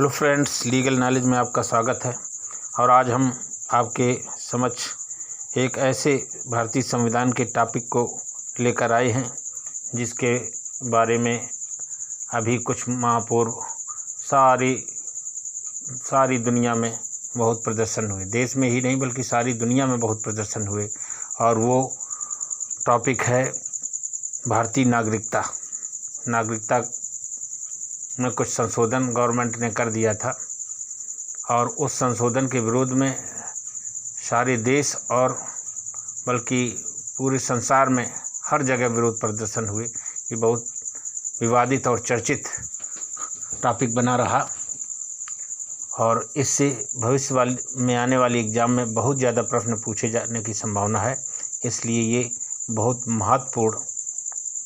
Hello friends, legal knowledge में आपका स्वागत है। और आज हम आपके समक्ष एक ऐसे भारतीय संविधान के टॉपिक को लेकर आए हैं जिसके बारे में अभी कुछ माह पूर्व सारी दुनिया में बहुत प्रदर्शन हुए। देश में ही नहीं बल्कि सारी दुनिया में बहुत प्रदर्शन हुए। और वो टॉपिक है भारतीय नागरिकता में कुछ संशोधन गवर्नमेंट ने कर दिया था और उस संशोधन के विरोध में सारे देश और बल्कि पूरे संसार में हर जगह विरोध प्रदर्शन हुए। ये बहुत विवादित और चर्चित टॉपिक बना रहा और इससे भविष्य में आने वाली एग्ज़ाम में बहुत ज़्यादा प्रश्न पूछे जाने की संभावना है। इसलिए ये बहुत महत्वपूर्ण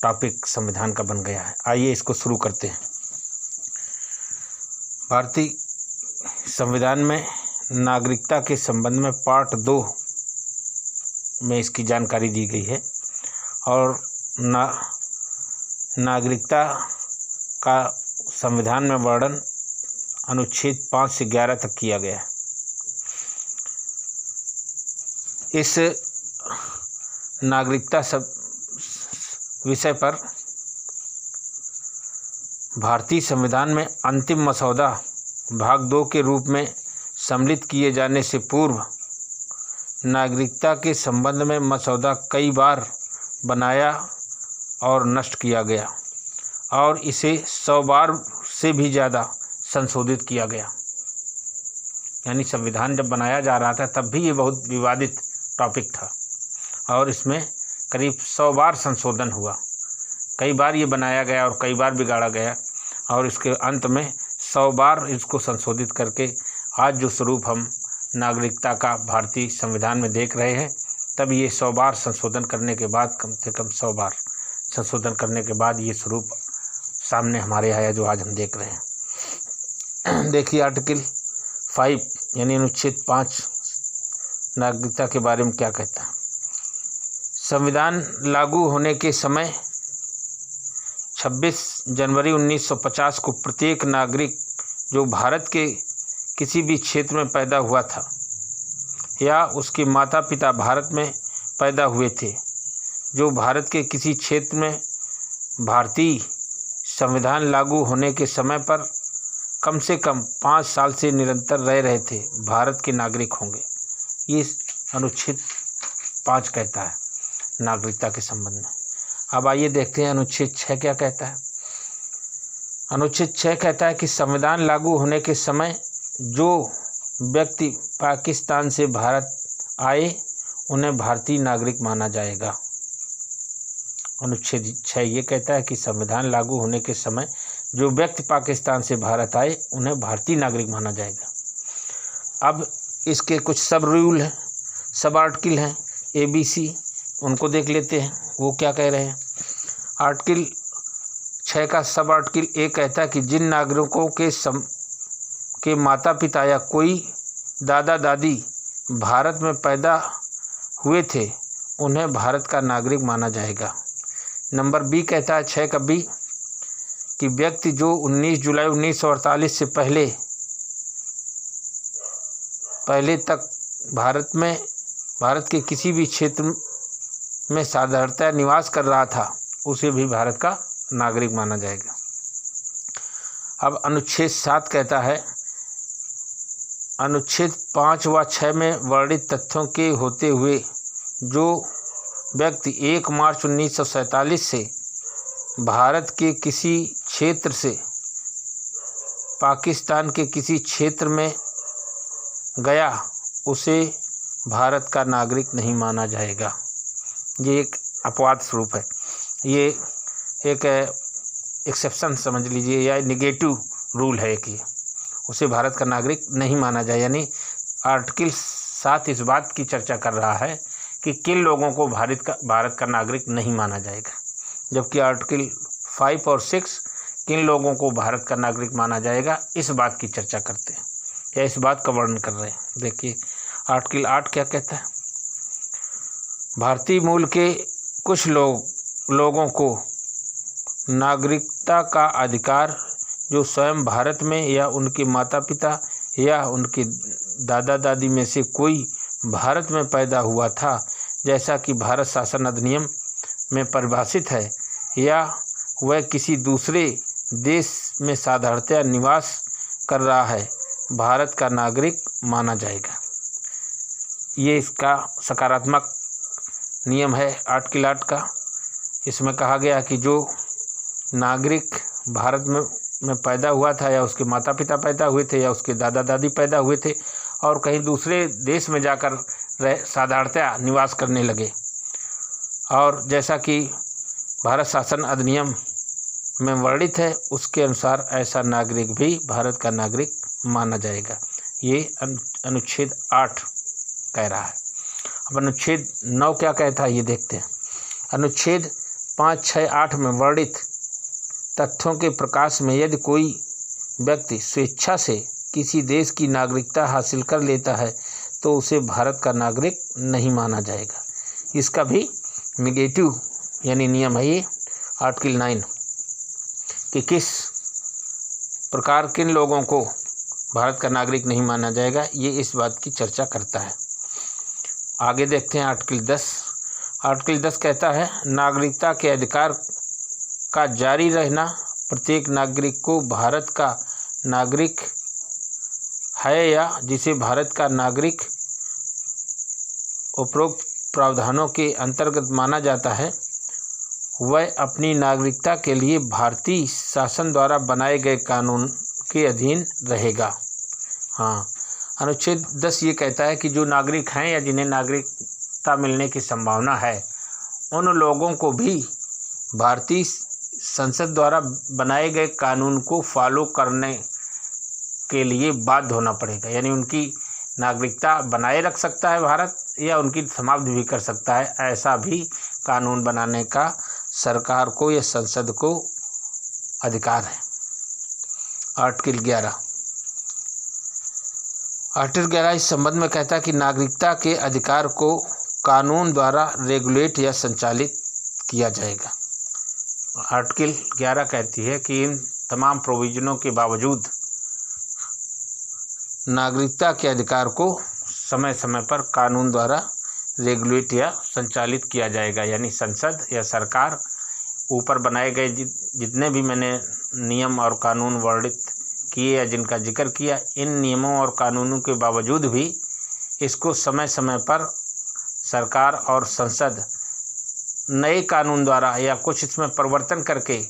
टॉपिक संविधान का बन गया है। आइए इसको शुरू करते हैं। भारतीय संविधान में नागरिकता के संबंध में पार्ट 2 में इसकी जानकारी दी गई है और नागरिकता का संविधान में वर्णन अनुच्छेद 5 से 11 तक किया गया है। इस नागरिकता विषय पर भारतीय संविधान में अंतिम मसौदा भाग 2 के रूप में सम्मिलित किए जाने से पूर्व नागरिकता के संबंध में मसौदा कई बार बनाया और नष्ट किया गया और इसे 100 बार से भी ज़्यादा संशोधित किया गया। यानी संविधान जब बनाया जा रहा था तब भी ये बहुत विवादित टॉपिक था और इसमें करीब 100 बार संशोधन हुआ। कई बार ये बनाया गया और कई बार बिगाड़ा गया और इसके अंत में 100 बार इसको संशोधित करके आज जो स्वरूप हम नागरिकता का भारतीय संविधान में देख रहे हैं, तब ये 100 बार संशोधन करने के बाद, कम से कम 100 बार संशोधन करने के बाद ये स्वरूप सामने हमारे आया जो आज हम देख रहे हैं। देखिए आर्टिकल 5 यानी अनुच्छेद 5 नागरिकता के बारे में क्या कहता है। संविधान लागू होने के समय 26 जनवरी 1950 को प्रत्येक नागरिक जो भारत के किसी भी क्षेत्र में पैदा हुआ था या उसके माता पिता भारत में पैदा हुए थे, जो भारत के किसी क्षेत्र में भारतीय संविधान लागू होने के समय पर कम से कम 5 साल से निरंतर रह रहे थे, भारत के नागरिक होंगे। ये अनुच्छेद 5 कहता है नागरिकता के संबंध में। अब आइए देखते हैं अनुच्छेद 6 क्या कहता है। अनुच्छेद 6 कहता है कि संविधान लागू होने के समय जो व्यक्ति पाकिस्तान से भारत आए उन्हें भारतीय नागरिक माना जाएगा। अनुच्छेद 6 ये कहता है कि संविधान लागू होने के समय जो व्यक्ति पाकिस्तान से भारत आए उन्हें भारतीय नागरिक माना जाएगा। अब इसके कुछ सब रूल हैं, सब आर्टिकल हैं ABC, उनको देख लेते हैं वो क्या कह रहे हैं। आर्टिकल 6 का सब आर्टिकल A कहता है कि जिन नागरिकों के माता पिता या कोई दादा दादी भारत में पैदा हुए थे उन्हें भारत का नागरिक माना जाएगा। नंबर B कहता है 6 का B कि व्यक्ति जो 19 जुलाई 1948 से पहले तक भारत के किसी भी क्षेत्र में साधारणतः निवास कर रहा था उसे भी भारत का नागरिक माना जाएगा। अब अनुच्छेद 7 कहता है, अनुच्छेद 5 व 6 में वर्णित तथ्यों के होते हुए जो व्यक्ति 1 मार्च 1947 से भारत के किसी क्षेत्र से पाकिस्तान के किसी क्षेत्र में गया उसे भारत का नागरिक नहीं माना जाएगा। ये एक अपवाद स्वरूप है, ये एक एक्सेप्शन समझ लीजिए या नेगेटिव रूल है कि उसे भारत का नागरिक नहीं माना जाए। यानी आर्टिकल 7 इस बात की चर्चा कर रहा है कि किन लोगों को भारत का नागरिक नहीं माना जाएगा, जबकि आर्टिकल 5 और 6 किन लोगों को भारत का नागरिक माना जाएगा इस बात की चर्चा करते हैं या इस बात का वर्णन कर रहे हैं। देखिए आर्टिकल 8 क्या कहता है। भारतीय मूल के कुछ लोगों को नागरिकता का अधिकार जो स्वयं भारत में या उनके माता पिता या उनके दादा दादी में से कोई भारत में पैदा हुआ था, जैसा कि भारत शासन अधिनियम में परिभाषित है, या वह किसी दूसरे देश में साधारणतया निवास कर रहा है, भारत का नागरिक माना जाएगा। ये इसका सकारात्मक नियम है आर्टिकल 8 का। इसमें कहा गया कि जो नागरिक भारत में पैदा हुआ था, या उसके माता पिता पैदा हुए थे, या उसके दादा दादी पैदा हुए थे और कहीं दूसरे देश में जाकर साधारणतया निवास करने लगे, और जैसा कि भारत शासन अधिनियम में वर्णित है, उसके अनुसार ऐसा नागरिक भी भारत का नागरिक माना जाएगा। ये अनुच्छेद 8 कह रहा है। अब अनुच्छेद 9 क्या कहता है ये देखते हैं। अनुच्छेद 5, 6, 8 में वर्णित तथ्यों के प्रकाश में यदि कोई व्यक्ति स्वेच्छा से किसी देश की नागरिकता हासिल कर लेता है तो उसे भारत का नागरिक नहीं माना जाएगा। इसका भी नेगेटिव यानी नियम है ये आर्टिकल 9 कि किस प्रकार किन लोगों को भारत का नागरिक नहीं माना जाएगा, ये इस बात की चर्चा करता है। आगे देखते हैं आर्टिकल 10। आर्टिकल 10 कहता है नागरिकता के अधिकार का जारी रहना प्रत्येक नागरिक को भारत का नागरिक है या जिसे भारत का नागरिक उपरोक्त प्रावधानों के अंतर्गत माना जाता है, वह अपनी नागरिकता के लिए भारतीय शासन द्वारा बनाए गए कानून के अधीन रहेगा। हाँ, अनुच्छेद 10 ये कहता है कि जो नागरिक हैं या जिन्हें नागरिकता मिलने की संभावना है, उन लोगों को भी भारतीय संसद द्वारा बनाए गए कानून को फॉलो करने के लिए बाध्य होना पड़ेगा। यानी उनकी नागरिकता बनाए रख सकता है भारत, या उनकी समाप्त भी कर सकता है। ऐसा भी कानून बनाने का सरकार को या संसद को अधिकार है। आर्टिकल 11। आर्टिकल 11 इस संबंध में कहता है कि नागरिकता के अधिकार को कानून द्वारा रेगुलेट या संचालित किया जाएगा। आर्टिकल 11 कहती है कि इन तमाम प्रोविजनों के बावजूद नागरिकता के अधिकार को समय समय पर कानून द्वारा रेगुलेट या संचालित किया जाएगा। यानी संसद या सरकार ऊपर बनाए गए जितने भी मैंने नियम और कानून वर्णित किए या जिनका जिक्र किया, इन नियमों और कानूनों के बावजूद भी इसको समय समय पर सरकार और संसद नए कानून द्वारा या कुछ इसमें परिवर्तन करके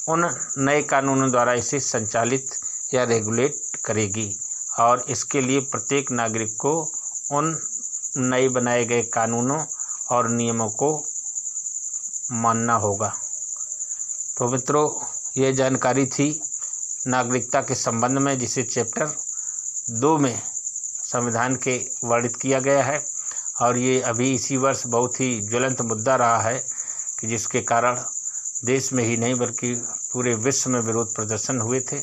उन नए कानूनों द्वारा इसे संचालित या रेगुलेट करेगी, और इसके लिए प्रत्येक नागरिक को उन नए बनाए गए कानूनों और नियमों को मानना होगा। तो मित्रों, ये जानकारी थी नागरिकता के संबंध में, जिसे चैप्टर 2 में संविधान के वर्णित किया गया है, और ये अभी इसी वर्ष बहुत ही ज्वलंत मुद्दा रहा है कि जिसके कारण देश में ही नहीं बल्कि पूरे विश्व में विरोध प्रदर्शन हुए थे।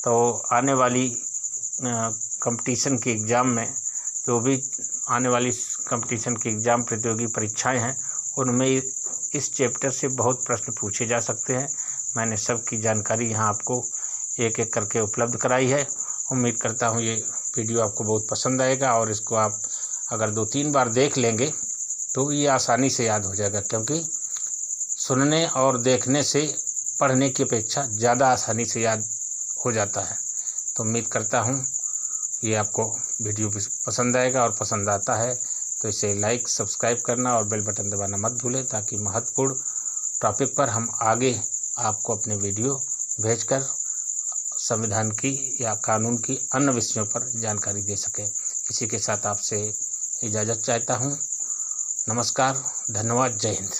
तो आने वाली कंपटीशन के एग्ज़ाम में, जो भी आने वाली कंपटीशन के एग्ज़ाम प्रतियोगी परीक्षाएं हैं, उनमें इस चैप्टर से बहुत प्रश्न पूछे जा सकते हैं। मैंने सबकी जानकारी यहाँ आपको एक एक करके उपलब्ध कराई है। उम्मीद करता हूँ ये वीडियो आपको बहुत पसंद आएगा, और इसको आप अगर 2-3 बार देख लेंगे तो ये आसानी से याद हो जाएगा, क्योंकि सुनने और देखने से पढ़ने की अपेक्षा ज़्यादा आसानी से याद हो जाता है। तो उम्मीद करता हूँ ये आपको वीडियो पसंद आएगा, और पसंद आता है तो इसे लाइक, सब्सक्राइब करना और बेल बटन दबाना मत भूलें, ताकि महत्वपूर्ण टॉपिक पर हम आगे आपको अपने वीडियो भेजकर संविधान की या कानून की अन्य विषयों पर जानकारी दे सकें। इसी के साथ आपसे इजाज़त चाहता हूँ। नमस्कार, धन्यवाद, जय हिंद।